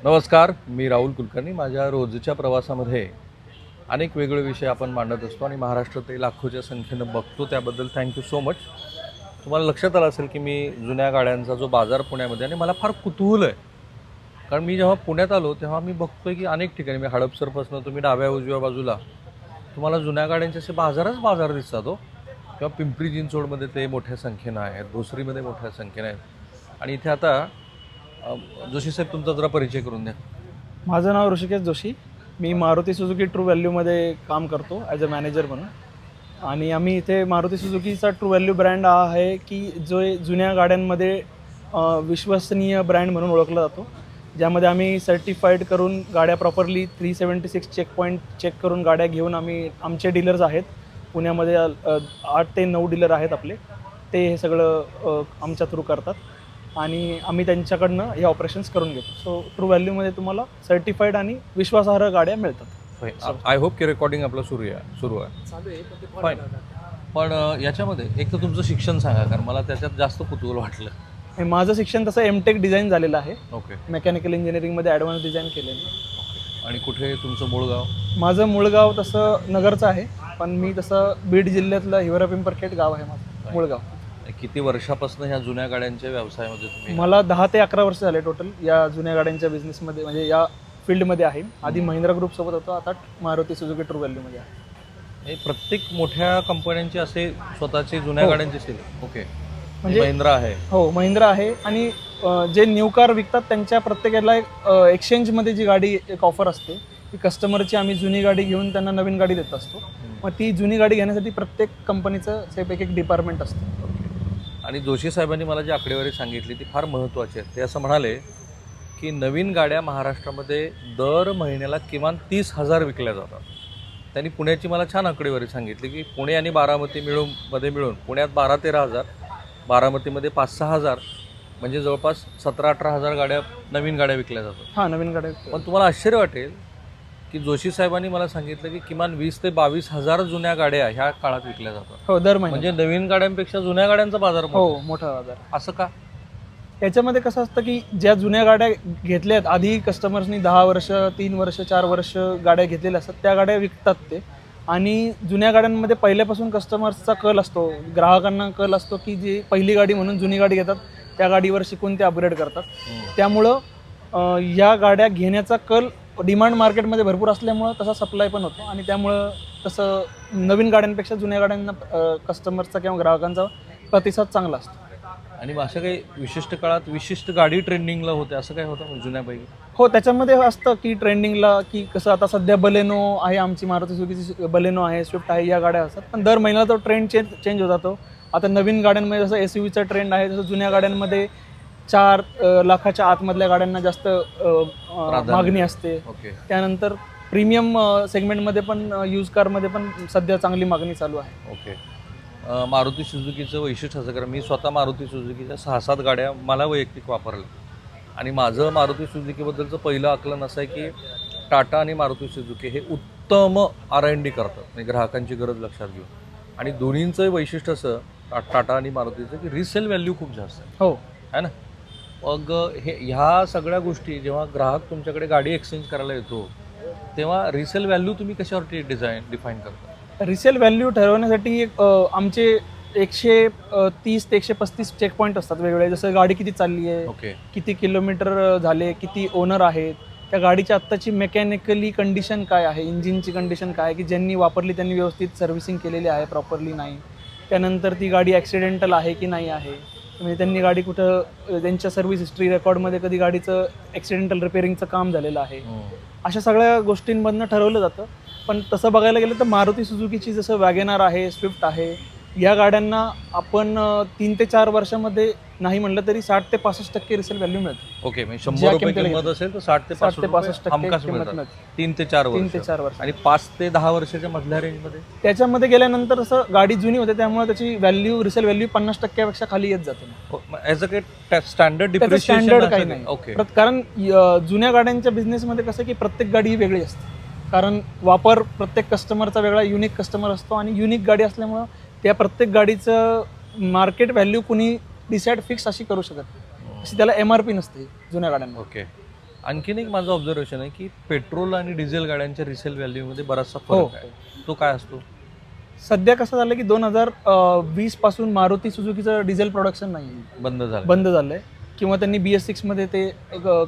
नमस्कार, मी राहुल कुलकर्णी. माझ्या रोजच्या प्रवासामध्ये अनेक वेगळे विषय आपण मांडत असतो आणि महाराष्ट्रातही लाखोच्या संख्येनं बघतो. त्याबद्दल थँक्यू सो मच. तुम्हाला लक्षात आलं असेल की मी जुन्या गाड्यांचा जो बाजार पुण्यामध्ये आणि मला फार कुतूहल आहे. कारण मी जेव्हा पुण्यात आलो तेव्हा मी बघतोय की अनेक ठिकाणी मी हडपसरपासून तुम्ही डाव्या उजव्या बाजूला तुम्हाला जुन्या गाड्यांचे असे बाजार दिसतात हो. किंवा पिंपरी चिंचवडमध्ये ते मोठ्या संख्येनं आहेत, भोसरीमध्ये मोठ्या संख्येनं आहेत. आणि इथे आता जोशी साहेब तुमचा जरा परिचय करून द्या. माझं नाव ऋषिकेश जोशी. मी मारुती सुझुकी ट्रू व्हॅल्यूमध्ये काम करतो ॲज अ मॅनेजर म्हणून. आणि आम्ही इथे मारुती सुझुकीचा ट्रू व्हॅल्यू ब्रँड हा आहे की जो जुन्या गाड्यांमध्ये विश्वसनीय ब्रँड म्हणून ओळखला जातो, ज्यामध्ये आम्ही सर्टिफाईड करून गाड्या प्रॉपरली 376 चेकपॉईंट चेक करून गाड्या घेऊन आम्ही आमचे डीलर्स आहेत पुण्यामध्ये 8 ते 9 डीलर आहेत आपले. ते हे सगळं आमच्या थ्रू करतात आणि आम्ही त्यांच्याकडनं हे ऑपरेशन्स करून घेतो. सो ट्रू व्हॅल्यूमध्ये तुम्हाला सर्टिफाईड आणि विश्वासार्ह गाड्या मिळतात. आय होप की रेकॉर्डिंग आपलं सुरू आहे. फाईन. पण याच्यामध्ये एक तर तुमचं शिक्षण सांगा, कारण मला त्याच्यात जास्त कुतूहल वाटलं. हे माझं शिक्षण तसं एमटेक डिझाईन झालेलं आहे. ओके. मेकॅनिकल इंजिनिअरिंगमध्ये ॲडव्हान्स डिझाईन केलेलं आहे. आणि कुठे तुमचं मूळ गाव? माझं मूळ गाव तसं नगरचं आहे, पण मी तसं बीड जिल्ह्यातलं हिवरा पिंपरखेड गाव आहे माझं मूळ गाव. किती वर्षापासून ह्या जुन्या गाड्यांच्या व्यवसायामध्ये तुम्ही? मला 10 ते 11 वर्ष झाले टोटल या जुन्या गाड्यांच्या बिझनेसमध्ये, म्हणजे या फील्डमध्ये आहे. आधी महिंद्रा ग्रुपसोबत होतो, आता मारुती सुझुकी ट्रू व्हॅल्यूमध्ये आहे. हे प्रत्येक मोठ्या कंपन्यांचे असे स्वतःचे जुन्या गाड्यांचे सेल? ओके. म्हणजे महिंद्रा आहे? हो, महिंद्रा आहे. आणि जे न्यू कार विकतात त्यांच्या प्रत्येकाला एक एक्सचेंजमध्ये जी गाडी एक ऑफर असते की कस्टमरची आम्ही जुनी गाडी घेऊन त्यांना नवीन गाडी देत असतो. मग ती जुनी गाडी घेण्यासाठी प्रत्येक कंपनीचं सेप एक डिपार्टमेंट असतं. आणि जोशी साहेबांनी मला जी आकडेवारी सांगितली ती फार महत्त्वाची आहे. ते असं म्हणाले की नवीन गाड्या महाराष्ट्रामध्ये दर महिन्याला किमान 30,000 विकल्या जातात. त्यांनी पुण्याची मला छान आकडेवारी सांगितली की पुणे आणि बारामती मिळून पुण्यात 12-13,000, बारामतीमध्ये 5-6,000, म्हणजे जवळपास 17-18,000 गाड्या नवीन गाड्या विकल्या जातात. हां, नवीन गाड्या. पण तुम्हाला आश्चर्य वाटेल की जोशी साहेबांनी मला सांगितलं की किमान 20,000 ते 22,000 जुन्या गाड्या ह्या काळात विकल्या जातात. हो, दर महिन्यात. म्हणजे नवीन गाड्यांपेक्षा जुन्या गाड्यांचा बाजार हो, मोठा बाजार. असं का? याच्यामध्ये कसं असतं की ज्या जुन्या गाड्या घेतल्यात आधी कस्टमर्सनी 10 वर्ष, 3 वर्ष, 4 वर्ष गाड्या घेतलेल्या असतात, त्या गाड्या विकतात ते. आणि जुन्या गाड्यांमध्ये पहिल्यापासून कस्टमर्सचा कल असतो, ग्राहकांना कल असतो की जी पहिली गाडी म्हणून जुनी गाडी घेतात, त्या गाडीवर शिकून ते अपग्रेड करतात. त्यामुळं या गाड्या घेण्याचा कल डिमांड मार्केटमध्ये भरपूर असल्यामुळं तसा सप्लाय पण होतो आणि त्यामुळं तसं नवीन गाड्यांपेक्षा जुन्या गाड्यांना कस्टमर्सचा किंवा ग्राहकांचा प्रतिसाद चांगला असतो. आणि अशा काही विशिष्ट काळात विशिष्ट गाडी ट्रेंडिंगला होते असं काय होतं जुन्यापैकी? हो, त्याच्यामध्ये असतं की ट्रेंडिंगला की कसं आता सध्या बलेनो आहे, आमची मारुती सुझुकीची बलेनो आहे, स्विफ्ट आहे, या गाड्या असतात. पण दर महिन्याला तो ट्रेंड चेंज होत जातो. आता नवीन गाड्यांमध्ये जसं SUVचा ट्रेंड आहे, तसं जुन्या गाड्यांमध्ये 4 लाखाच्या आतमधल्या गाड्यांना जास्त मागणी असते. त्यानंतर प्रीमियम सेगमेंटमध्ये पण यूज कारमध्ये पण सध्या चांगली मागणी चालू आहे. ओके. मारुती सुझुकीचं वैशिष्ट्य असं, कारण मी स्वतः मारुती सुझुकीच्या 6-7 गाड्या मला वैयक्तिक वापरल्या आणि माझं मारुती सुझुकीबद्दलचं पहिलं आकलन असं आहे की टाटा आणि मारुती सुझुकी हे उत्तम R&D करतात, म्हणजे ग्राहकांची गरज लक्षात घेऊन. आणि दोन्हींचं वैशिष्ट्य असं टाटा आणि मारुतीचं की रिसेल व्हॅल्यू खूप जास्त आहे. हो, आहे ना. मग ह्या सगळ्या गोष्टी जेव्हा ग्राहक तुमच्याकडे गाडी एक्सचेंज करायला येतो तेव्हा रिसेल व्हॅल्यू तुम्ही कशावरती डिफाईन करता? रिसेल व्हॅल्यू ठरवण्यासाठी आमचे 130 ते 135 चेकपॉईंट असतात वेगवेगळे. जसं गाडी किती चालली आहे, ओके, किती किलोमीटर झाले, किती ओनर आहेत, त्या गाडीची आत्ताची मेकॅनिकली कंडिशन काय आहे, इंजिनची कंडिशन काय आहे, की ज्यांनी वापरली त्यांनी व्यवस्थित सर्व्हिसिंग केलेली आहे, प्रॉपरली नाही. त्यानंतर ती गाडी ॲक्सिडेंटल आहे की नाही आहे, म्हणजे त्यांनी गाडी कुठं त्यांच्या सर्व्हिस हिस्ट्री रेकॉर्डमध्ये कधी गाडीचं ॲक्सिडेंटल रिपेअरिंगचं काम झालेलं आहे. अशा सगळ्या गोष्टींमधनं ठरवलं जातं. पण तसं बघायला गेलं तर मारुती सुझुकीची जसं वॅगनार आहे, स्विफ्ट आहे, या गाड्यांना आपण 3 ते 4 वर्षामध्ये नाही म्हटलं तरी 60 ते 65% रिसेल व्हॅल्यू मिळते. ओके. म्हणजे 100 रुपये किंमत असेल तर 60 ते 65% हमखास मिळतात 3 ते 4 वर्ष. आणि 5 ते 10 वर्षाच्या मधल्या रेंजमध्ये त्याच्यामध्ये गेल्यानंतर असं गाडी जुनी होते त्यामुळे त्याची व्हॅल्यू रिसेल व्हॅल्यू 50% पेक्षा खाली येत जाते. ॲज अ काही स्टँडर्ड डिप्रिशिएशन काही नाही. ओके. कारण जुन्या गाड्यांच्या बिझनेसमध्ये कसं की प्रत्येक गाडी ही वेगळी असते, कारण वापर प्रत्येक कस्टमरचा वेगळा युनिक कस्टमर असतो आणि युनिक गाडी असल्यामुळं त्या प्रत्येक गाडीचं मार्केट व्हॅल्यू कुणी डिसाईड फिक्स अशी करू शकत नाही. अशी त्याला MRP नसते जुन्या गाड्यांना. ओके. आणखीन एक माझं ऑब्झर्वेशन आहे की पेट्रोल आणि डिझेल गाड्यांच्या रिसेल व्हॅल्यूमध्ये बराचसा हो. फरक आहे. तो काय असतो? सध्या कसं झालं की 2020 पासून मारुती सुझुकीचं डिझेल प्रोडक्शन नाही बंद झालं. बंद झालं आहे किंवा त्यांनी BS6 मध्ये ते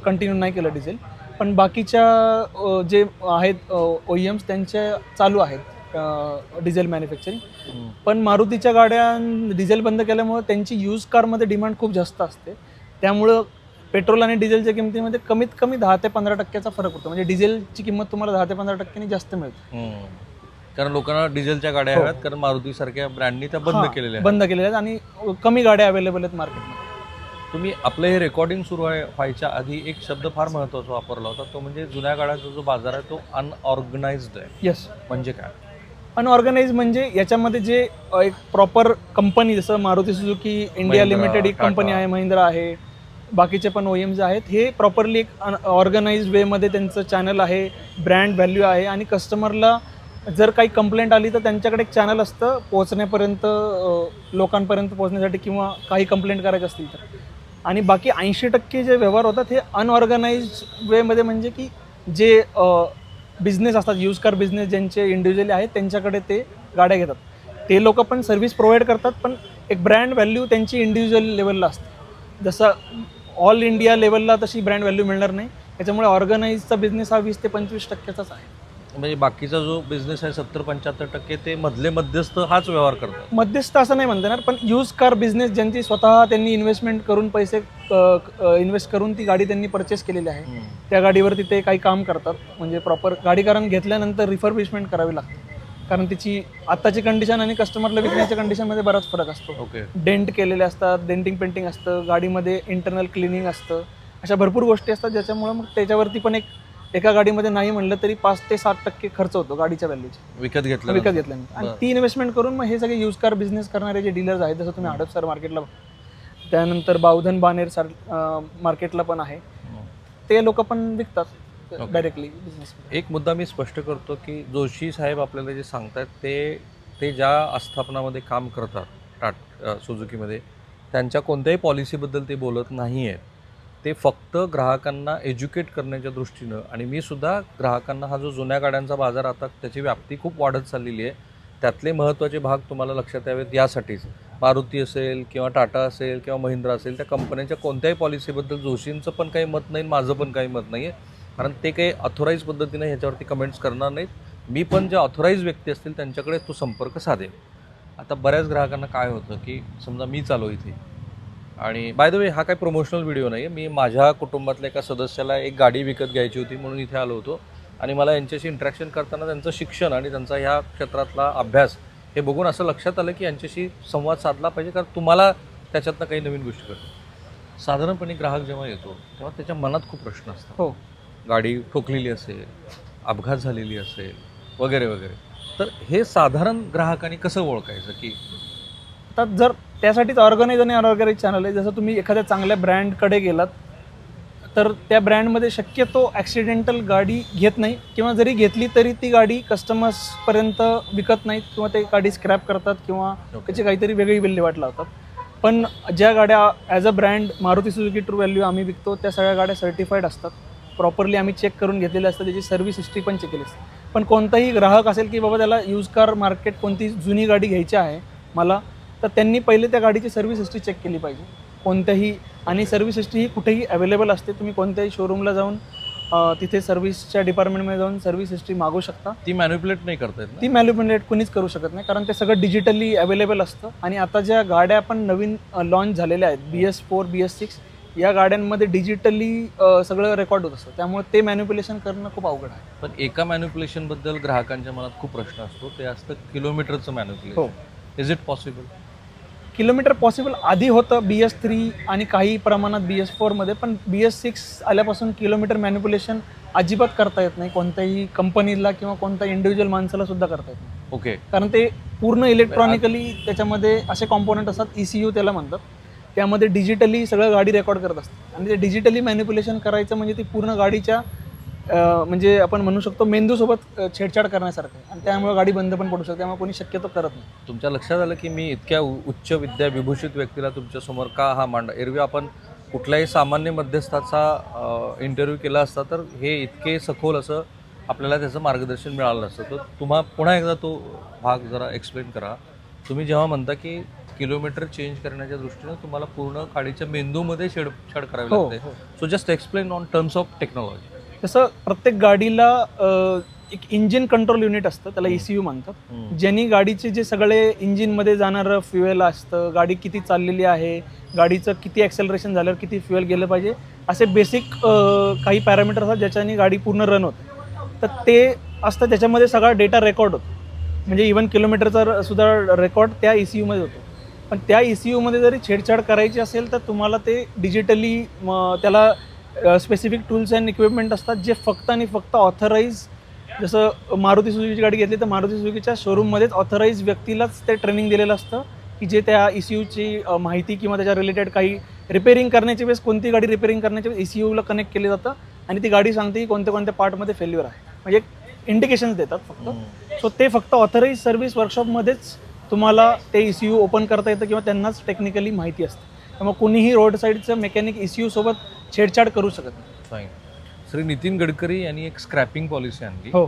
कंटिन्यू नाही केलं डिझेल. पण बाकीच्या जे आहेत OEMs त्यांच्या चालू आहेत डिझेल मॅन्युफॅक्चरिंग. हम्म. पण मारुतीच्या गाड्या डिझेल बंद केल्यामुळं त्यांची यूज कारमध्ये डिमांड खूप जास्त असते. त्यामुळं पेट्रोल आणि डिझेलच्या किमतीमध्ये कमीत कमी 10 ते 15% फरक होतो. म्हणजे डिझेलची किंमत तुम्हाला 10 ते 15% जास्त मिळते. हम्म. कारण लोकांना डिझेलच्या गाड्या हो. हव्यात, कारण मारुती सारख्या ब्रँडनी त्या बंद हां, केलेल्या आहेत. बंद केलेल्या आहेत आणि कमी गाड्या अवेलेबल आहेत मार्केटमध्ये. तुम्ही आपलं हे रेकॉर्डिंग सुरू व्हायच्या आधी एक शब्द फार महत्त्वाचा वापरला होता, तो म्हणजे जुन्या गाड्यांचा जो बाजार आहे तो अनऑर्गनाइज्ड आहे. येस. म्हणजे काय? अनऑर्गनाइज म्हणजे याच्यामध्ये जे एक प्रॉपर कंपनी जसं Maruti Suzuki India Mahindra, limited एक कंपनी टाटा. आहे, महिंद्रा आहे, बाकीचे पण OEMs आहेत. हे प्रॉपरली एक ऑर्गनाइज वेमध्ये त्यांचं चॅनल आहे, ब्रँड व्हॅल्यू आहे आणि कस्टमरला जर काही कंप्लेंट आली तर त्यांच्याकडे एक चॅनल असतं पोहोचण्यापर्यंत, लोकांपर्यंत पोहोचण्यासाठी किंवा काही कंप्लेंट करायचे असतील तर. आणि बाकी 80% जे व्यवहार होतात हे अनऑर्गनाइज वेमध्ये, म्हणजे की जे बिझनेस असतात, यूज कार बिझनेस ज्यांचे इंडिव्हिज्युअली आहेत त्यांच्याकडे ते गाड्या घेतात. ते लोक पण सर्व्हिस प्रोव्हाइड करतात, पण एक ब्रँड व्हॅल्यू त्यांची इंडिव्हिज्युअल लेवलला असते. जसं ऑल इंडिया लेवलला तशी ब्रँड व्हॅल्यू मिळणार नाही. त्याच्यामुळे ऑर्गनाइजचा बिझनेस हा 20 ते 25%चाच आहे. म्हणजे बाकीचा जो बिझनेस आहे 70-75% ते मधले मध्यस्थ हाच व्यवहार करतात. मध्यस्थ असं नाही म्हणता येणार, पण यूज कार बिझनेस ज्यांची स्वतः त्यांनी इन्व्हेस्टमेंट करून पैसे इन्व्हेस्ट करून ती गाडी त्यांनी परचेस केलेली आहे, हम्म. त्या गाडीवरती ते काही काम करतात. म्हणजे प्रॉपर गाडी कारण घेतल्यानंतर रिफर्बिशमेंट करावी लागते, कारण तिची आत्ताची कंडिशन आणि कस्टमरला विकण्याच्या कंडिशनमध्ये बराच फरक असतो. ओके. डेंट केलेले असतात, डेंटिंग पेंटिंग असतं, गाडीमध्ये इंटरनल क्लिनिंग असतं, अशा भरपूर गोष्टी असतात ज्याच्यामुळे मग त्याच्यावरती पण एका गाडीमध्ये नाही म्हणलं तरी 5 ते 7% खर्च होतो गाडीच्या व्हॅल्यूचा विकत घेतलं. घेतल्यानंतर. आणि बरं. ती इन्व्हेस्टमेंट करून मग हे सगळे यूज कार बिझनेस करणारे जे डीलर्स आहेत, जसं तुम्ही हडपसर मार्केटला, त्यानंतर बावधन बानेर मार्केटला पण आहे, ते लोक पण विकतात डायरेक्टली बिझनेस. एक मुद्दा मी स्पष्ट करतो की जोशी साहेब आपल्याला जे सांगतात ते ज्या आस्थापनामध्ये काम करतात सुझुकीमध्ये, त्यांच्या कोणत्याही पॉलिसीबद्दल ते बोलत नाही आहेत. ते फक्त ग्राहकांना एज्युकेट करण्याच्या दृष्टीनं, आणि मी सुद्धा ग्राहकांना हा जो जुन्या गाड्यांचा बाजार आता त्याची व्याप्ती खूप वाढत चाललेली आहे, त्यातले महत्त्वाचे भाग तुम्हाला लक्षात यावेत यासाठीच. मारुती असेल किंवा टाटा असेल किंवा महिंद्रा असेल, त्या कंपन्यांच्या कोणत्याही पॉलिसीबद्दल जोशींचं पण काही मत नाही, माझं पण काही मत नाही आहे, कारण ते काही ऑथोराईज पद्धतीने ह्याच्यावरती कमेंट्स करणार नाहीत. मी पण जे ऑथोराईज व्यक्ती असतील त्यांच्याकडे तो संपर्क साधेल. आता बऱ्याच ग्राहकांना काय होतं की समजा मी चालू इथे, आणि बाय द वे हा काही प्रमोशनल व्हिडिओ नाही आहे, मी माझ्या कुटुंबातल्या एका सदस्याला एक गाडी विकत घ्यायची होती म्हणून इथे आलो होतो, आणि मला यांच्याशी इंटरॅक्शन करताना त्यांचं शिक्षण आणि त्यांचा ह्या क्षेत्रातला अभ्यास हे बघून असं लक्षात आलं की यांच्याशी संवाद साधला पाहिजे, कारण तुम्हाला त्याच्यातनं काही नवीन गोष्टी कळतात. साधारणपणे ग्राहक जेव्हा येतो तेव्हा त्याच्या मनात खूप प्रश्न असतात. हो, गाडी ठोकलेली असेल, अपघात झालेली असेल, वगैरे वगैरे. तर हे साधारण ग्राहकांनी कसं ओळखायचं की तर जर त्यासाठीच ऑर्गनाइज आणि अनऑर्गनाइज चॅनल आहे. जसं तुम्ही एखाद्या चांगल्या ब्रँडकडे गेलात तर त्या ब्रँडमध्ये शक्यतो ॲक्सिडेंटल गाडी घेत नाही, किंवा जरी घेतली तरी ती गाडी कस्टमर्सपर्यंत विकत नाहीत, किंवा ते गाडी स्क्रॅप करतात किंवा त्याची काहीतरी वेगळी विल्हेवाट लावतात. पण ज्या गाड्या as a brand Maruti Suzuki true value आम्ही विकतो, त्या सगळ्या गाड्या सर्टिफाईड असतात, प्रॉपरली आम्ही चेक करून घेतलेल्या असतात, त्याची सर्व्हिस हिस्ट्री पण चेक केली असते. पण कोणताही ग्राहक असेल की बाबा त्याला यूज कार मार्केट कोणती जुनी गाडी घ्यायची आहे मला, तर त्यांनी पहिले त्या गाडीची सर्व्हिस हिस्ट्री चेक केली पाहिजे कोणत्याही. आणि सर्व्हिस हिस्ट्री ही कुठेही अवेलेबल असते, तुम्ही कोणत्याही शोरूमला जाऊन तिथे सर्व्हिसच्या डिपार्टमेंटमध्ये जाऊन सर्व्हिस हिस्ट्री मागू शकता. ती मॅन्युप्युलेट नाही करता येत ना? ती मॅन्युप्युलेट कोणीच करू शकत नाही, कारण ते सगळं डिजिटली अवेलेबल असतं. आणि आता ज्या गाड्या पण नवीन लॉन्च झालेल्या आहेत, BS4, BS6, या गाड्यांमध्ये डिजिटली सगळं रेकॉर्ड होत असतं, त्यामुळे ते मॅन्युप्युलेशन करणं खूप अवघड आहे. पण एका मॅन्युप्युलेशनबद्दल ग्राहकांच्या मनात खूप प्रश्न असतो, ते असतं किलोमीटरचं मॅन्युप्युलेशन. हो, is it possible? Kilometre possible आधी होतं BS3 आणि काही प्रमाणात BS4मध्ये, पण BS6 आल्यापासून किलोमीटर मॅन्युप्युलेशन अजिबात करता येत नाही कोणत्याही कंपनीला किंवा कोणत्या इंडिव्हिज्युअल माणसाला सुद्धा करता येत नाही. ओके. कारण ते पूर्ण इलेक्ट्रॉनिकली त्याच्यामध्ये असे कॉम्पोनंट असतात, ECU त्याला म्हणतात, त्यामध्ये डिजिटली सगळं गाडी रेकॉर्ड करत असते. आणि ते डिजिटली मॅन्युप्युलेशन करायचं म्हणजे ती पूर्ण गाडीच्या म्हणजे आपण म्हणू शकतो मेंदूसोबत छेडछाड करण्यासारखं आहे, आणि त्यामुळे गाडी बंद पण पडू शकते, त्यामुळे कोणी शक्यतो करत नाही. तुमच्या लक्षात आलं की मी इतक्या उच्च विद्या विभूषित व्यक्तीला तुमच्यासमोर का हा मांडा? एरवी आपण कुठल्याही सामान्य मध्यस्थाचा इंटरव्ह्यू केला असता तर हे इतके सखोल असं आपल्याला त्याचं मार्गदर्शन मिळालं नसतं. तर पुन्हा एकदा तो भाग जरा एक्सप्लेन करा. तुम्ही जेव्हा म्हणता की किलोमीटर चेंज करण्याच्या दृष्टीनं तुम्हाला पूर्ण गाडीच्या मेंदूमध्ये छेड करावी हो, लागते. So just explain on terms of technology. तसं प्रत्येक गाडीला एक इंजिन कंट्रोल युनिट असतं, त्याला ECU म्हणतात, ज्यांनी गाडीचे जे सगळे इंजिनमध्ये जाणारं फ्युएल असतं, गाडी किती चाललेली आहे, गाडीचं किती ॲक्सेलरेशन झाल्यावर किती फ्युएल गेलं पाहिजे, असे बेसिक काही पॅरामीटर असतात ज्याच्याने गाडी पूर्ण रन होते. तर ते असतं, त्याच्यामध्ये सगळा डेटा रेकॉर्ड होतो. म्हणजे इवन किलोमीटरचा सुद्धा रेकॉर्ड त्या ECU मध्ये होतो. पण त्या ECU मध्ये जरी छेडछाड करायची असेल तर तुम्हाला ते डिजिटली त्याला स्पेसिफिक टूल्स अँड इक्विपमेंट असतात जे फक्त आणि फक्त ऑथराईज, जसं मारुती सुझुकीची गाडी घेतली तर मारुती सुझुकीच्या शोरूममध्येच ऑथराईज व्यक्तीलाच ते ट्रेनिंग दिलेलं असतं की जे त्या ECUची माहिती किंवा त्याच्या रिलेटेड काही रिपेअरिंग करण्याची वेळेस, कोणती गाडी रिपेअरिंग करण्याच्या वेळेस ECUला कनेक्ट केले जातं आणि ती गाडी सांगते की कोणत्या कोणत्या पार्टमध्ये फेल्युअर आहे, म्हणजे इंडिकेशन्स देतात फक्त. सो ते फक्त ऑथराईज सर्व्हिस वर्कशॉपमध्येच तुम्हाला ते ECU ओपन करता येतं किंवा त्यांनाच टेक्निकली माहिती असते. त्यामुळे कुणीही रोड साईडचं मेकॅनिक ECU सोबत छेडछाड करू शकत नाही. फाईन. श्री नितीन गडकरी यांनी एक स्क्रॅपिंग पॉलिसी आणली. हो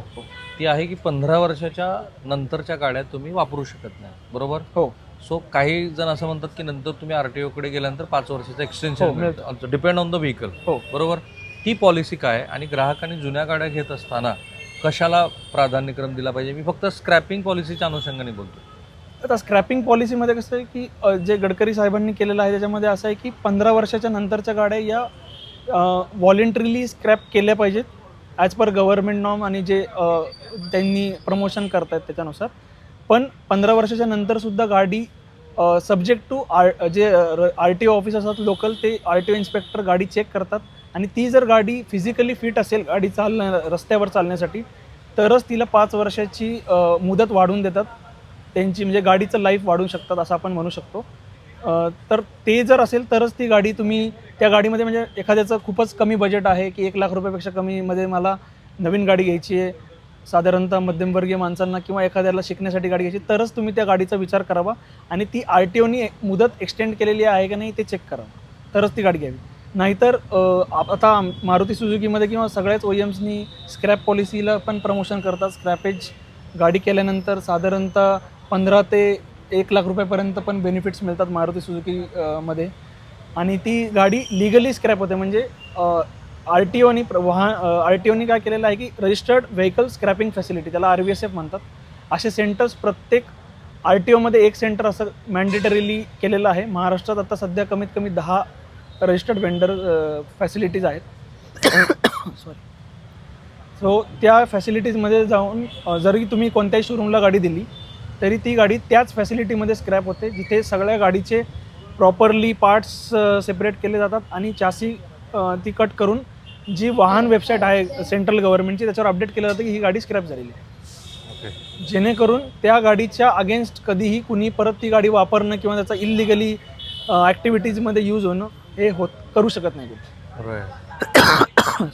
ती आहे की 15 वर्षाच्या नंतरच्या गाड्या तुम्ही वापरू शकत नाही, बरोबर? हो. सो काही जण असं म्हणतात की नंतर तुम्ही RTO कडे गेल्यानंतर 5 वर्षाचं एक्सटेन्शन हो, मिळतं, डिपेंड ऑन द व्हेकल. हो. बरोबर. ती पॉलिसी काय आणि ग्राहकांनी जुन्या गाड्या घेत असताना कशाला प्राधान्यक्रम दिला पाहिजे? मी फक्त स्क्रॅपिंग पॉलिसीच्या अनुषंगाने बोलतो. आता स्क्रॅपिंग पॉलिसीमध्ये कसं आहे की जे गडकरी साहेबांनी केलेलं आहे त्याच्यामध्ये असं आहे की 15 वर्षाच्या नंतरच्या गाड्या या व्हॉलेंटरीली स्क्रॅप केल्या पाहिजेत ॲज पर गव्हर्नमेंट नॉर्म आणि जे त्यांनी प्रमोशन करतायत त्याच्यानुसार. पण 15 वर्षाच्या नंतरसुद्धा गाडी सब्जेक्ट टू जे RTO ऑफिस असतात लोकल, ते RTO इन्स्पेक्टर गाडी चेक करतात आणि ती जर गाडी फिजिकली फिट असेल गाडी रस्त्यावर चालण्यासाठी तरच तिला 5 वर्षाची मुदत वाढवून देतात त्यांची, म्हणजे गाडीचं लाईफ वाढवू शकतात असं आपण म्हणू शकतो. तर ते जर असेल तरच ती गाडी तुम्ही त्या गाडीमध्ये, म्हणजे एखाद्याचं खूपच कमी बजेट आहे की 1 लाख रुपयापेक्षा कमीमध्ये मला नवीन गाडी घ्यायची आहे, साधारणतः मध्यमवर्गीय माणसांना किंवा एखाद्याला शिकण्यासाठी गाडी घ्यायची, तरच तुम्ही त्या गाडीचा विचार करावा आणि ती RTOनी मुदत एक्सटेंड केलेली आहे का नाही ते चेक करावं, तरच ती गाडी घ्यावी. नाहीतर आता मारुती सुझुकीमध्ये किंवा सगळ्याच OEMsनी स्क्रॅप पॉलिसीला पण प्रमोशन करतात. स्क्रॅपेज गाडी केल्यानंतर साधारणतः 15 ते 1 लाख रुपयापर्यंत पण बेनिफिट्स मिळतात मारुती सुझुकी मध्ये आणि ती गाडी लिगली स्क्रॅप होते. म्हणजे RTOनी काय केलेलं आहे की रजिस्टर्ड व्हेकल स्क्रॅपिंग फॅसिलिटी, त्याला RVSF म्हणतात, असे सेंटर्स प्रत्येक RTOमध्ये एक सेंटर असं मॅन्डेटरीली केलेलं आहे. महाराष्ट्रात आता सध्या कमीत कमी 10 रजिस्टर्ड वेंडर फॅसिलिटीज आहेत. सॉरी. सो त्या फॅसिलिटीजमध्ये जाऊन जरी तुम्ही कोणत्याही शोरूमला गाडी दिली तरी ती गाडी त्याच फॅसिलिटीमध्ये स्क्रॅप होते जिथे सगळ्या गाडीचे प्रॉपरली पार्ट्स सेपरेट केले जातात आणि चासी ती कट करून जी वाहन वेबसाईट आहे सेंट्रल गव्हर्नमेंटची त्याच्यावर अपडेट केलं जातं की ही गाडी स्क्रॅप झालेली आहे. जेणेकरून त्या गाडीच्या अगेन्स्ट कधीही कुणी परत ती गाडी वापरणं किंवा त्याचा इलिगली ॲक्टिव्हिटीजमध्ये यूज होणं हे करू शकत नाही.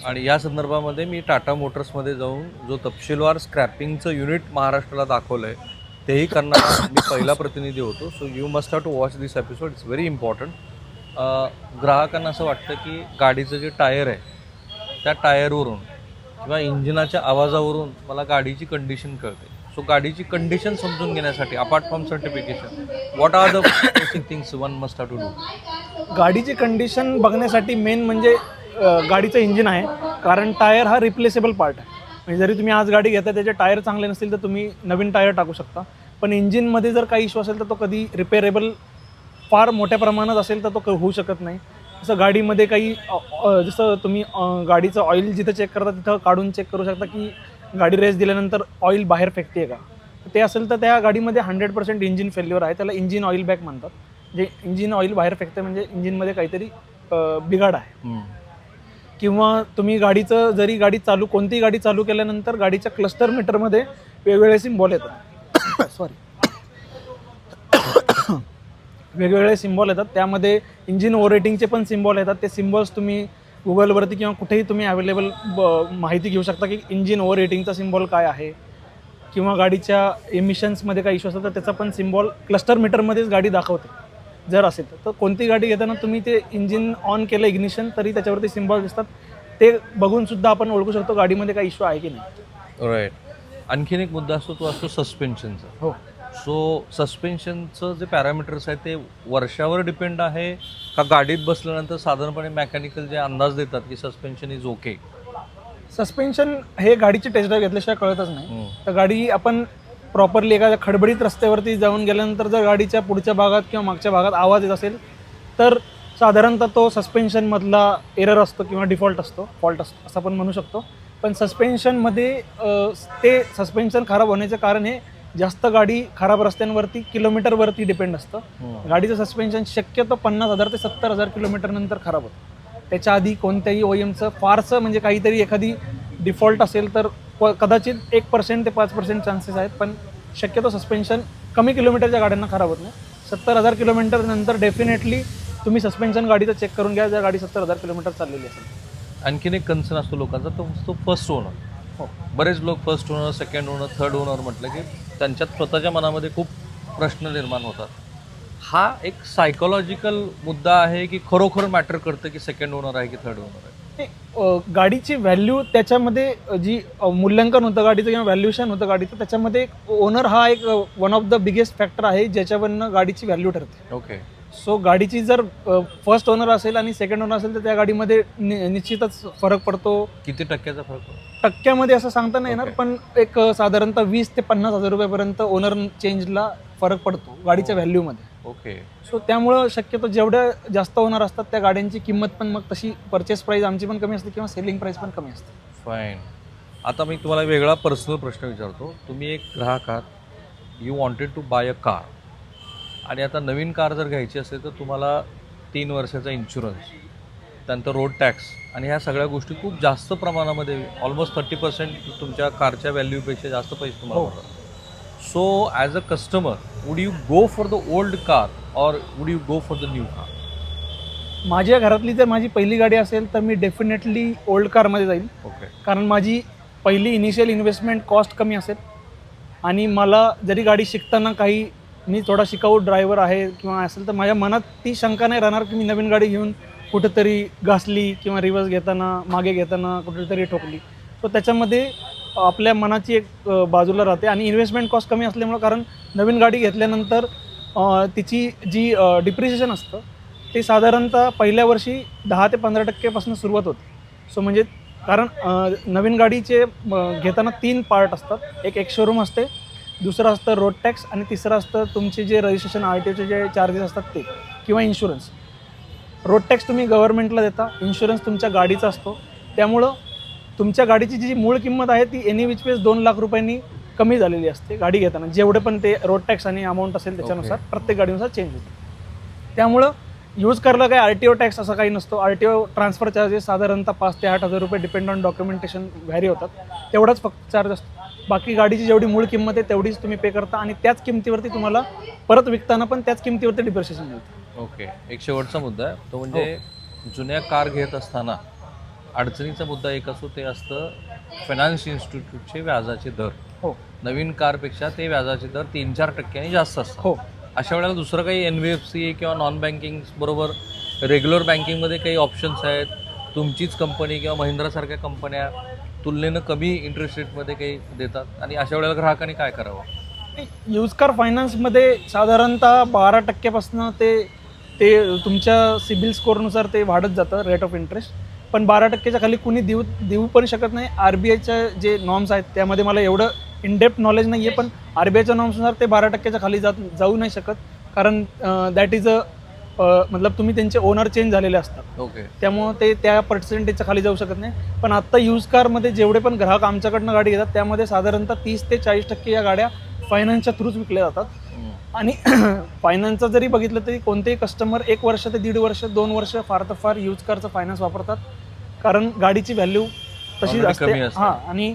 आणि या संदर्भामध्ये मी टाटा मोटर्समध्ये जाऊन जो तपशीलवार स्क्रॅपिंगचं युनिट महाराष्ट्राला दाखवलं आहे तेही करणारा मी पहिला प्रतिनिधी होतो. So you must have to watch this episode, it's very important. ग्राहकांना असं वाटतं की गाडीचं जे टायर आहे त्या टायरवरून किंवा इंजिनाच्या आवाजावरून मला गाडीची कंडिशन कळते. सो गाडीची कंडिशन समजून घेण्यासाठी apart from certification what are the basic things one must have to do? गाडीची कंडिशन बघण्यासाठी मेन म्हणजे गाडीचं इंजिन आहे, कारण टायर हा रिप्लेसेबल पार्ट आहे. म्हणजे जरी तुम्ही आज गाडी घेता त्याचे टायर चांगले नसतील तर तुम्ही नवीन टायर टाकू शकता, पण इंजिनमध्ये जर काही इश्यू असेल तर तो कधी रिपेअरेबल फार मोठ्या प्रमाणात असेल तर तो होऊ शकत नाही. जसं गाडीमध्ये काही जसं तुम्ही गाडीचं ऑइल जिथं चेक करता तिथं काढून चेक करू शकता की गाडी रेस दिल्यानंतर ऑइल बाहेर फेकते आहे का. ते असेल तर त्या गाडीमध्ये 100% इंजिन फेल्युअर आहे, त्याला इंजिन ऑइल बॅक म्हणतात. जे इंजिन ऑइल बाहेर फेकते म्हणजे इंजिनमध्ये काहीतरी बिघाड आहे. किंवा तुम्ही गाडीचं जरी कोणतीही गाडी चालू केल्यानंतर गाडीच्या क्लस्टर मीटरमध्ये वेगवेगळे सिम्बॉल येतात. सॉरी वेगवेगळे सिम्बॉल येतात, त्यामध्ये इंजिन ओव्हररेटिंगचे पण सिम्बॉल येतात. ते सिम्बॉल्स तुम्ही गुगलवरती किंवा कुठेही तुम्ही अवेलेबल माहिती घेऊ शकता की इंजिन ओव्हररेटिंगचा सिम्बॉल काय आहे, किंवा गाडीच्या एमिशन्समध्ये काही इश्यू असतात तर त्याचा पण सिम्बॉल क्लस्टर मीटरमध्येच गाडी दाखवते. जर असेल तर कोणती गाडी घेताना तुम्ही ते इंजिन ऑन केलं इग्निशन तरी त्याच्यावरती सिम्बॉल दिसतात, ते बघून सुद्धा आपण ओळखू शकतो गाडीमध्ये काही इश्यू आहे की नाही. राईट. आणखीन एक मुद्दा असतो तो असतो सस्पेन्शनचा. हो, सो सस्पेन्शनचं जे पॅरामीटर्स आहे ते वर्षावर डिपेंड आहे का गाडीत बसल्यानंतर साधारणपणे मेकॅनिकल जे अंदाज देतात की सस्पेन्शन इज ओके? सस्पेन्शन हे गाडीची टेस्ट ड्राईव्ह घेतल्याशिवाय कळतच नाही. तर गाडी आपण प्रॉपरली एखाद्या खडबडीत रस्त्यावरती जाऊन गेल्यानंतर जर गाडीच्या पुढच्या भागात किंवा मागच्या भागात आवाज येत असेल तर साधारणतः तो सस्पेन्शनमधला एरर असतो किंवा डिफॉल्ट असतो, फॉल्ट असतो असं आपण म्हणू शकतो. पण सस्पेन्शनमध्ये ते सस्पेन्शन खराब होण्याचं कारण हे जास्त गाडी खराब रस्त्यांवरती किलोमीटरवरती डिपेंड असतं. गाडीचं सस्पेन्शन शक्यतो 50,000 ते 70,000 किलोमीटर नंतर खराब होतं. त्याच्या आधी कोणत्याही OEMचं फारसं म्हणजे काहीतरी एखादी डिफॉल्ट असेल तर कदाचित 1% ते 5% चान्सेस आहेत, पण शक्यतो सस्पेन्शन कमी किलोमीटरच्या गाड्यांना खराब होत नाही. 70,000 किलोमीटर नंतर डेफिनेटली तुम्ही सस्पेन्शन गाडीचं चेक करून घ्या जर गाडी 70,000 किलोमीटर चाललेली असेल. आणखीन एक कन्सर्न असतो लोकांचा तो असतो फर्स्ट ओनर. हो, बरेच लोक first owner, second owner, third owner म्हटलं की त्यांच्यात स्वतःच्या मनामध्ये खूप प्रश्न निर्माण होतात. हा एक सायकोलॉजिकल मुद्दा आहे की खरोखर मॅटर करतं की सेकंड ओनर आहे की थर्ड ओनर आहे? गाडीची व्हॅल्यू त्याच्यामध्ये जी मूल्यांकन होतं गाडीचं किंवा व्हॅल्युएशन होतं गाडीचं त्याच्यामध्ये ओनर हा एक one of the biggest factor आहे ज्याच्यावरनं गाडीची व्हॅल्यू ठरते. ओके. सो गाडीची जर फर्स्ट ओनर असेल आणि सेकंड ओनर असेल तर त्या गाडीमध्ये निश्चितच फरक पडतो. किती टक्क्याचा फरक पडतो? टक्क्यामध्ये असं सांगता नाही येणार, Okay. पण एक साधारणतः 20 ते 50,000 रुपयापर्यंत ओनर चेंजला फरक पडतो गाडीच्या व्हॅल्यूमध्ये. ओके. सो त्यामुळं शक्यतो जेवढ्या जास्त ओनर असतात त्या गाड्यांची किंमत पण मग तशी परचेस प्राईस आमची पण कमी असते किंवा सेलिंग प्राईस पण कमी असते. फाईन. आता मी तुम्हाला वेगळा पर्सनल प्रश्न विचारतो. तुम्ही एक ग्राहक आहात, you wanted to buy a car, आणि आता नवीन कार जर घ्यायची असेल तर तुम्हाला 3 वर्षाचा इन्शुरन्स, त्यानंतर रोड टॅक्स आणि ह्या सगळ्या गोष्टी खूप जास्त प्रमाणामध्ये ऑलमोस्ट 30% तुमच्या कारच्या व्हॅल्यूपेक्षा जास्त पैसे तुम्हाला हो. पडतात. So as a customer would you go for the old car or would you go for the new car? माझ्या घरातली जर माझी पहिली गाडी असेल तर मी डेफिनेटली ओल्ड कारमध्ये जाईल. ओके. कारण माझी पहिली इनिशियल इन्व्हेस्टमेंट कॉस्ट कमी असेल आणि मला जरी गाडी शिकताना काही मी थोडा शिकाऊ ड्रायव्हर आहे किंवा असेल तर माझ्या मनात ती शंका नाही राहणार की मी नवीन गाडी घेऊन कुठेतरी घासली किंवा रिव्हर्स घेताना मागे घेताना कुठेतरी ठोकली. सो त्याच्यामध्ये आपल्या मनाची एक बाजूला राहते आणि इन्व्हेस्टमेंट कॉस्ट कमी असल्यामुळं, कारण नवीन गाडी घेतल्यानंतर तिची जी डिप्रिसिएशन असतं ते साधारणतः पहिल्या वर्षी 10 ते 15% सुरुवात होते. सो म्हणजे कारण नवीन गाडीचे घेताना 3 पार्ट असतात. एक शोरूम असते, दुसरं असतं रोड टॅक्स आणि तिसरं असतं तुमचे जे रजिस्ट्रेशन RTOचे जे चार्जेस असतात ते किंवा इन्शुरन्स. रोड टॅक्स तुम्ही गव्हर्नमेंटला देता, इन्शुरन्स तुमच्या गाडीचा असतो. त्यामुळं तुमच्या गाडीची जी मूळ किंमत आहे ती एनी विच वेज 2 लाख रुपयांनी कमी झालेली असते गाडी घेताना. जेवढे पण ते रोड टॅक्स आणि अमाऊंट असेल त्याच्यानुसार प्रत्येक गाडीनुसार चेंज होते. त्यामुळं यूज करायला काही RTO टॅक्स असा काही नसतो. RTO ट्रान्सफर चार्जेस साधारणतः 5 ते 8,000 रुपये डिपेंड ऑन डॉक्युमेंटेशन व्हॅरी होतात, तेवढाच फक्त चार्ज असतो. बाकी गाडीची जेवढी मूळ किंमत आहे तेवढीच तुम्ही पे करता आणि त्याच किमतीवरती तुम्हाला परत विकताना पण त्याच किमतीवरती डिप्रिसिएशन मिळतं. ओके. एक शेवटचा मुद्दा आहे तो म्हणजे जुन्या कार घेत असताना अडचणीचा मुद्दा एक असतो ते असतं फायनान्स इन्स्टिट्यूटचे व्याजाचे दर. हो नवीन कारपेक्षा ते व्याजाचे दर 3-4% जास्त असतात. हो. अशा वेळेला दुसरं काही NBFC किंवा नॉन बँकिंग बरोबर रेग्युलर बँकिंगमध्ये काही ऑप्शन्स आहेत, तुमचीच कंपनी किंवा महिंद्रासारख्या कंपन्या तुलनेनं कमी इंटरेस्ट रेटमध्ये काही देतात, आणि अशा वेळेला ग्राहकांनी काय करावं? यूज कार फायनान्समध्ये साधारणतः 12% ते तुमच्या सिबिल स्कोअरनुसार ते वाढत जातं रेट ऑफ इंटरेस्ट. पण 12%च्या खाली कुणी देऊ पण शकत नाही. RBIच्या जे नॉर्म्स आहेत त्यामध्ये मला एवढं इनडेप्थ नॉलेज नाही आहे, पण RBIच्या नॉर्म्सनुसार ते 12%च्या खाली जाऊ नाही शकत, कारण दॅट इज मतलब तुम्ही त्यांचे ओनर चेंज झालेले असतात. ओके. त्यामुळं ते त्या पर्सेंटेजच्या खाली जाऊ शकत नाही. पण आत्ता यूज कारमध्ये जेवढे पण ग्राहक आमच्याकडनं गाडी घेतात त्यामध्ये साधारणतः 30 ते 40% या गाड्या फायनान्सच्या थ्रूच विकल्या जातात. आणि फायनान्सचं जरी बघितलं तरी कोणतेही कस्टमर 1 वर्ष ते 1.5 वर्ष 2 वर्ष फार तर फार यूज कारचं फायनान्स वापरतात, कारण गाडीची व्हॅल्यू तशी Already असते. कमी असते. हां, आणि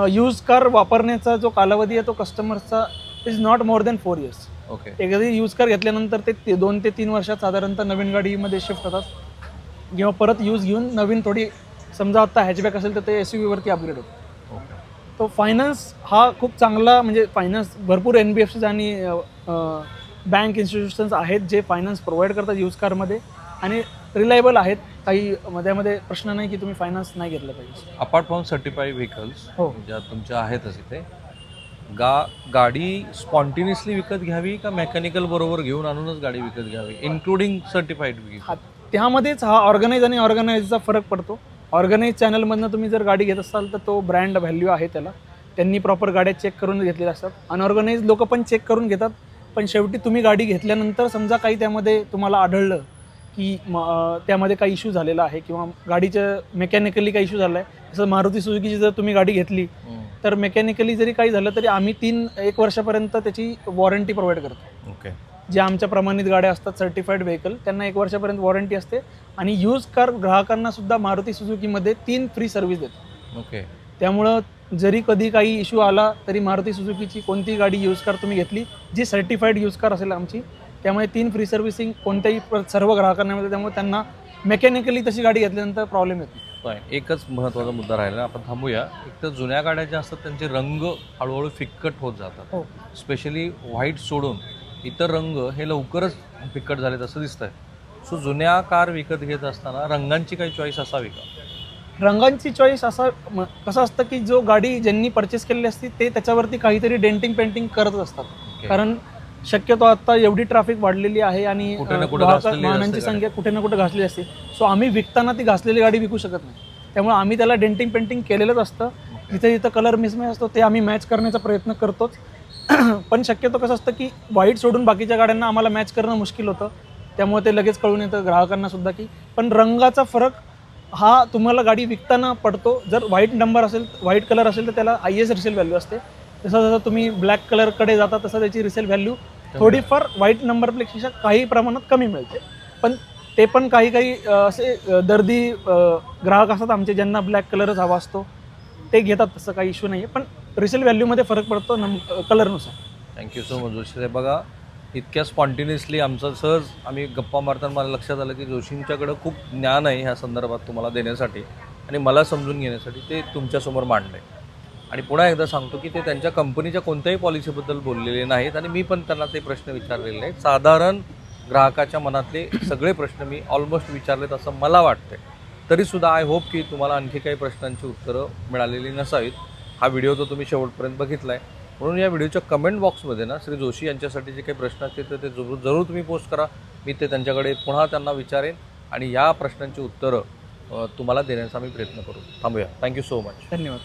यूज कार वापरण्याचा जो कालावधी आहे तो कस्टमरचा is not more than 4 years. Okay. एकदा यूज कार घेतल्यानंतर ते 2 ते 3 वर्षात साधारणतः नवीन गाडीमध्ये शिफ्ट होतात किंवा परत यूज घेऊन नवीन थोडी, समजा आता हॅचबॅक असेल तर ते SUV वरती अपग्रेड होतं. ओके. तो फायनान्स हा खूप चांगला, म्हणजे फायनान्स भरपूर NBFCs आणि बँक इन्स्टिट्यूशन्स आहेत जे फायनान्स प्रोव्हाइड करतात यूज कारमध्ये आणि रिलायबल आहेत. काही त्यामध्ये प्रश्न नाही की तुम्ही फायनान्स नाही घेतलं पाहिजे. अपार्ट फ्रॉम सर्टिफाईड व्हेकल्स हो. ज्या तुमच्या आहेतच इथे, गाडी स्पॉन्टिनियसली विकत घ्यावी का मेकॅनिकल बरोबर घेऊन आणूनच गाडी विकत घ्यावी, इन्क्लुडिंग सर्टिफाईड हा त्यामध्येच हा ऑर्गनाईज आणि ऑर्गनाईजचा फरक पडतो. ऑर्गनाईज चॅनलमधनं तुम्ही जर गाडी घेत असाल तर तो ब्रँड व्हॅल्यू आहे त्याला, त्यांनी प्रॉपर गाड्या चेक करून घेतलेल्या असतात. अनऑर्गनाईज लोक पण चेक करून घेतात, पण शेवटी तुम्ही गाडी घेतल्यानंतर समजा काही त्यामध्ये तुम्हाला आढळलं की त्यामध्ये काही इश्यू झालेला आहे किंवा गाडीचं मेकॅनिकली काही इश्यू झाला आहे, जसं मारुती सुझुकीची जर तुम्ही गाडी घेतली तर मेकॅनिकली जरी काही झालं तरी आम्ही 1 वर्षापर्यंत त्याची वॉरंटी प्रोव्हाइड करतो. ओके. जे आमच्या प्रमाणित गाड्या असतात सर्टिफाईड व्हेकल त्यांना 1 वर्षापर्यंत वॉरंटी असते आणि यूज कार ग्राहकांना सुद्धा मारुती सुझुकीमध्ये 3 फ्री सर्व्हिस देतो. ओके. त्यामुळं जरी कधी काही इश्यू आला तरी मारुती सुझुकीची कोणतीही गाडी यूज कार तुम्ही घेतली जी सर्टिफाईड यूज कार असेल आमची, त्यामुळे 3 फ्री सर्व्हिसिंग कोणत्याही सर्व ग्राहकांना मिळते. त्यामुळे त्यांना मेकॅनिकली तशी गाडी घेतल्यानंतर प्रॉब्लेम येतो. एकच महत्त्वाचा मुद्दा राहिला, आपण थांबूया. एक तर जुन्या गाड्या ज्या असतात त्यांचे रंग हळूहळू फिक्कट होत जातात. हो. स्पेशली व्हाईट सोडून इतर रंग हे लवकरच फिक्कट झालेत असं दिसतंय. सो जुन्या कार विकत घेत असताना रंगांची काही चॉईस असावी का? रंगांची चॉईस असा कसं असतं की जो गाडी ज्यांनी परचेस केलेली असते ते त्याच्यावरती काहीतरी डेंटिंग पेंटिंग करत असतात. कारण शक्यतो आता एवढी ट्रॅफिक वाढलेली आहे आणि कुठे ना कुठे घासलेली वाहनांची असते संख्या कुठे ना कुठे घासलेली असते. सो आम्ही विकताना ती घासलेली गाडी विकू शकत नाही, त्यामुळे आम्ही त्याला डेंटिंग पेंटिंग केलेलंच असतं. जिथे जिथं कलर मिसमॅच असतो ते आम्ही मॅच करण्याचा प्रयत्न करतोच. पण शक्यतो कसं असतं की व्हाईट सोडून बाकीच्या गाड्यांना आम्हाला मॅच करणं मुश्किल होतं, त्यामुळे ते लगेच कळून येतं ग्राहकांना सुद्धा की पण रंगाचा फरक हा तुम्हाला गाडी विकताना पडतो. जर व्हाईट नंबर असेल, व्हाईट कलर असेल तर त्याला हायएस्ट रिसेल व्हॅल्यू असते. जसं जसं तुम्ही ब्लॅक कलरकडे जाता तसं त्याची रिसेल व्हॅल्यू थोडीफार व्हाईट नंबर प्लेटपेक्षा काही प्रमाणात कमी मिळते. पण ते पण काही असे दर्दी ग्राहक असतात आमचे ज्यांना ब्लॅक कलरच हवा असतो, ते घेतात, तसं काही इश्यू नाही आहे. पण रिसेल व्हॅल्यूमध्ये फरक पडतो कलरनुसार. Thank you so much Joshi. बघा, इतक्या स्पॉन्टिनियसली आमचं सहज आम्ही गप्पा मारताना मला लक्षात आलं की जोशींच्याकडं खूप ज्ञान आहे ह्या संदर्भात तुम्हाला देण्यासाठी आणि मला समजून घेण्यासाठी. ते तुमच्यासमोर मांडलं आहे. आणि पुन्हा एकदा सांगतो की ते त्यांच्या कंपनीच्या कोणत्याही पॉलिसीबद्दल बोललेले नाहीत आणि मी पण त्यांना ते प्रश्न विचारलेले नाहीत. साधारण ग्राहकाच्या मनातले सगळे प्रश्न मी ऑलमोस्ट विचारलेत असं मला वाटतं. तरीसुद्धा आय होप की तुम्हाला आणखी काही प्रश्नांची उत्तरं मिळालेली नसावीत. हा व्हिडिओ तो तुम्ही शेवटपर्यंत बघितला आहे, म्हणून या व्हिडिओच्या कमेंट बॉक्समध्ये ना श्री जोशी यांच्यासाठी जे काही प्रश्न असतील तर ते जरूर तुम्ही पोस्ट करा. मी ते त्यांच्याकडे पुन्हा त्यांना विचारेन आणि या प्रश्नांची उत्तरं तुम्हाला देण्याचा मी प्रयत्न करू. थांबूया. Thank you so much. धन्यवाद.